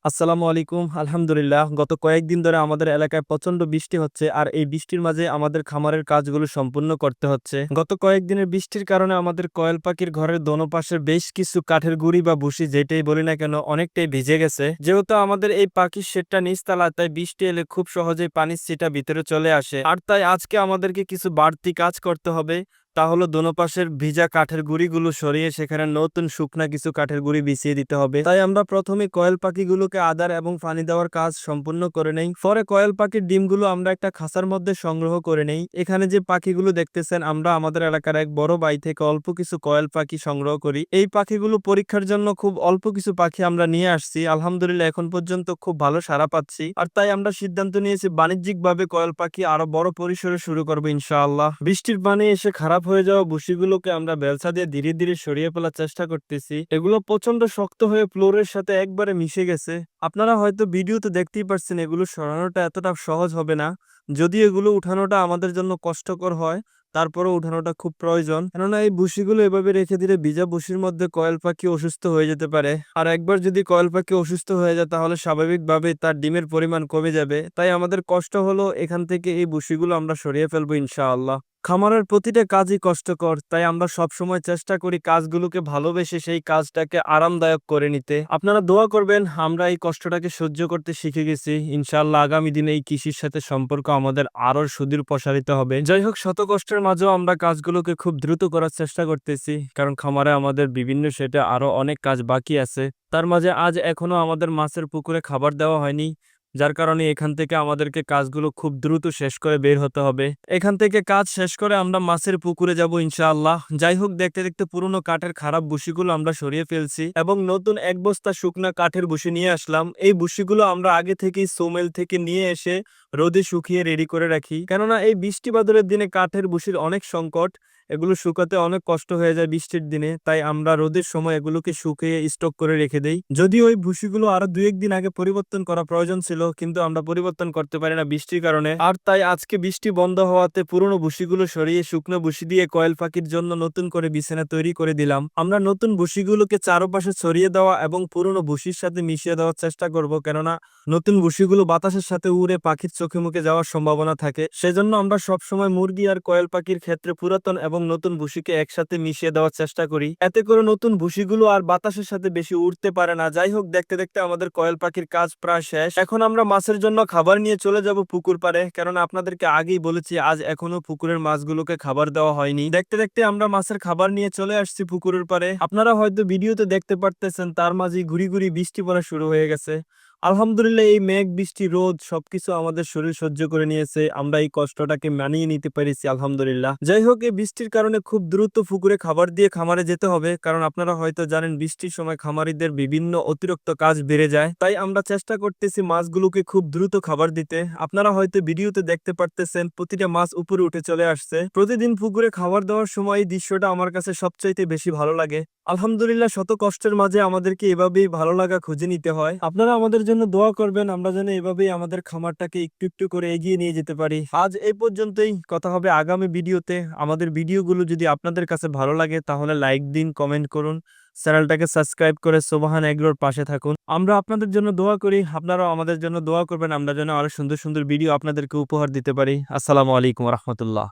আসসালামু আলাইকুম। আলহামদুলিল্লাহ, গত কয়েকদিন ধরে আমাদের এলাকায় প্রচন্ড বৃষ্টি হচ্ছে, আর এই বৃষ্টির মাঝে আমাদের খামারের কাজগুলো সম্পূর্ণ করতে হচ্ছে। গত কয়েকদিনের বৃষ্টির কারণে আমাদের কোয়েল পাখির ঘরের দোনো পাশের বেশ কিছু কাঠের গুঁড়ি বা ভুসি যেটাই বলি না কেন অনেকটাই ভিজে গেছে। যেহেতু আমাদের এই পাখির শেডটা নিচতলা, তাই বৃষ্টি এলে খুব সহজেই পানির ছিটা ভিতরে চলে আসে, আর তাই আজকে আমাদেরকে কিছু বাড়তি কাজ করতে হবে। তা হলো দোনো পাশের ভিজা কাঠের গুঁড়িগুলো সরিয়ে সেখানে নতুন শুকনা কিছু কাঠের গুঁড়ি বিছিয়ে দিতে হবে। তাই আমরা প্রথমে কয়েল পাখিগুলোকে আদার এবং পানি দেওয়ার কাজ সম্পূর্ণ করে নেই। পরে কয়েল পাখির ডিমগুলো আমরা একটা খাঁচার মধ্যে সংগ্রহ করে নেই। এখানে যে পাখিগুলো দেখতেছেন, আমরা আমাদের এলাকার এক বড় ভাই থেকে অল্প কিছু কয়েল পাখি সংগ্রহ করি। এই পাখিগুলো পরীক্ষার জন্য খুব অল্প কিছু পাখি আমরা নিয়ে আসছি। আলহামদুলিল্লাহ, এখন পর্যন্ত খুব ভালো সাড়া পাচ্ছি, আর তাই আমরা সিদ্ধান্ত নিয়েছি বাণিজ্যিকভাবে কয়েল পাখি আরো বড় পরিসরে শুরু করবো ইনশাআল্লাহ। বৃষ্টির পানি এসে খারাপ হয়ে যাওয়া ভুসিগুলোকে আমরা বেলচা দিয়ে ধীরে ধীরে সরিয়ে ফেলার চেষ্টা করতেছি। এগুলো প্রচন্ড শক্ত হয়ে ফ্লোরের সাথে একবারে মিশে গেছে। আপনারা হয়তো ভিডিওতে দেখতেই পাচ্ছেন, এগুলো সরানোটা এতটা সহজ হবে না। যদিও এগুলো উঠানোটা আমাদের জন্য কষ্টকর হয়, তারপরেও উঠানোটা খুব প্রয়োজন, কেননা এই ভুসিগুলো এভাবে রেখে দিলে ভিজা ভুসির মধ্যে কয়েল পাখি অসুস্থ হয়ে যেতে পারে। আর একবার যদি কয়েল পাখি অসুস্থ হয়ে যায়, তাহলে স্বাভাবিকভাবে তার ডিমের পরিমাণ কমে যাবে। তাই আমাদের কষ্ট হলো এখান থেকে এই ভুসিগুলো আমরা সরিয়ে ফেলবো ইনশাআল্লাহ। খামারের প্রতিটা কাজই কষ্টকর, তাই আমরা সবসময় চেষ্টা করি কাজগুলোকে ভালোবেসে সেই কাজটাকে আরামদায়ক করে নিতে। আপনারা দোয়া করবেন, আমরা এই কষ্টটাকে সহ্য করতে শিখে গেছি। ইনশাআল্লাহ আগামী দিনে এই কৃষির সাথে সম্পর্ক আমাদের আরো সুদূর প্রসারিত হবে। যাই হোক, শত কষ্টের মাঝেও আমরা কাজগুলোকে খুব দ্রুত করার চেষ্টা করতেছি, কারণ খামারে আমাদের বিভিন্ন সেটে আরো অনেক কাজ বাকি আছে। তার মাঝে আজ এখনো আমাদের মাছের পুকুরে খাবার দেওয়া হয়নি, যার কারণে এখান থেকে আমাদেরকে কাজগুলো খুব দ্রুত শেষ করে বের হতে হবে। এখান থেকে কাজ শেষ করে আমরা মাছের পুকুরে যাব ইনশাআল্লাহ। যাই হোক, দেখতে দেখতে পুরনো কাঠের খারাপ ভুসিগুলো আমরা সরিয়ে ফেলছি এবং নতুন এক বস্তা শুকনা কাঠের ভুসি নিয়ে আসলাম। এই ভুসিগুলো আমরা আগে থেকেই সোমেল থেকে নিয়ে এসে রোদে শুকিয়ে রেডি করে রাখি, কেননা এই বৃষ্টি বাদলের দিনে কাঠের ভুসির অনেক সংকট। এগুলো শুকাতে অনেক কষ্ট হয়ে যায় বৃষ্টির দিনে, তাই আমরা রোদের সময় এগুলোকে শুকিয়ে স্টক করে রেখে দেই। যদিও ওই ভুসিগুলো আরো 2-1 দিন আগে পরিবর্তন করা প্রয়োজন ছিল, কিন্তু আমরা পরিবর্তন করতে পারি না বৃষ্টির কারণে। আর তাই আজকে বৃষ্টি বন্ধ হওয়াতে পুরনো ভুসিগুলো সরিয়ে শুকনো ভুসি দিয়ে কয়েল পাখির জন্য নতুন করে বিছানা তৈরি করে দিলাম। আমরা নতুন ভুসিগুলোকে চারপাশে ছড়িয়ে দেওয়া এবং পুরনো ভুসির সাথে মিশিয়ে দেওয়ার চেষ্টা করব, কেননা নতুন ভুসিগুলো বাতাসের সাথে উড়ে পাখির চোখে মুখে যাওয়ার সম্ভাবনা থাকে। সেজন্য আমরা সবসময় মুরগি আর কয়েল পাখির ক্ষেত্রে পুরাতন এবং নতুন ভুসিকে একসাথে মিশিয়ে দেওয়ার চেষ্টা করি, এতে করে নতুন ভুসিগুলো আর বাতাসের সাথে বেশি উড়তে পারে না। যাই হোক, দেখতে দেখতে আমাদের কয়েল পাখির কাজ প্রায় শেষ। এখন আমরা মাছের জন্য খাবার নিয়ে চলে যাব পুকুর পাড়ে, কেননা আপনাদেরকে আগেই বলেছি আজ এখনো পুকুরের মাছগুলোকে খাবার দেওয়া হয়নি। দেখতে দেখতে আমরা মাছের খাবার নিয়ে চলে আসছি পুকুরের পাড়ে। আপনারা হয়তো ভিডিওতে দেখতে পারতেছেন, তার মাঝে ঘুরি ঘুরি বৃষ্টি পড়া শুরু হয়ে গেছে। আলহামদুলিল্লাহ, এই মেঘ বৃষ্টি রোদ সবকিছু আমাদের শরীর সহ্য করে নিয়েছে, আমরা এই কষ্টটাকে মানিয়ে নিতে পেরেছি আলহামদুলিল্লাহ। যাই হোক, এই বৃষ্টির কারণে খুব দ্রুত পুকুরে খাবার দিয়ে খামারে যেতে হবে, কারণ আপনারা হয়তো জানেন বৃষ্টির সময় খামারিদের বিভিন্ন অতিরিক্ত কাজ বেড়ে যায়। তাই আমরা চেষ্টা করতেছি মাছগুলোকে খুব দ্রুত খাবার দিতে। আপনারা হয়তো ভিডিওতে দেখতে পারতেছেন প্রতিটা মাছ উপরে উঠে চলে আসছে। প্রতিদিন পুকুরে খাবার দেওয়ার সময় এই দৃশ্যটা আমার কাছে সবচাইতে বেশি ভালো লাগে। আলহামদুলিল্লাহ, শত কষ্টের মাঝে আমাদেরকে এভাবেই ভালো লাগা খুঁজে নিতে হয়। আপনারা আমাদের জন্য দোয়া করবেন, আমরা যেন এভাবেই আমাদের খামারটাকে একটু একটু করে এগিয়ে নিয়ে যেতে পারি। আজ এই পর্যন্তই, কথা হবে আগামী ভিডিওতে। আমাদের ভিডিওগুলো যদি আপনাদের কাছে ভালো লাগে তাহলে লাইক দিন, কমেন্ট করুন, চ্যানেলটাকে সাবস্ক্রাইব করে সোবাহান এগ্রোর পাশে থাকুন। আমরা আপনাদের জন্য দোয়া করি, আপনারাও আমাদের জন্য দোয়া করবেন, আমরা যেন আরো সুন্দর সুন্দর ভিডিও আপনাদেরকে উপহার দিতে পারি। আসসালামু আলাইকুম রহমতুল্লাহ।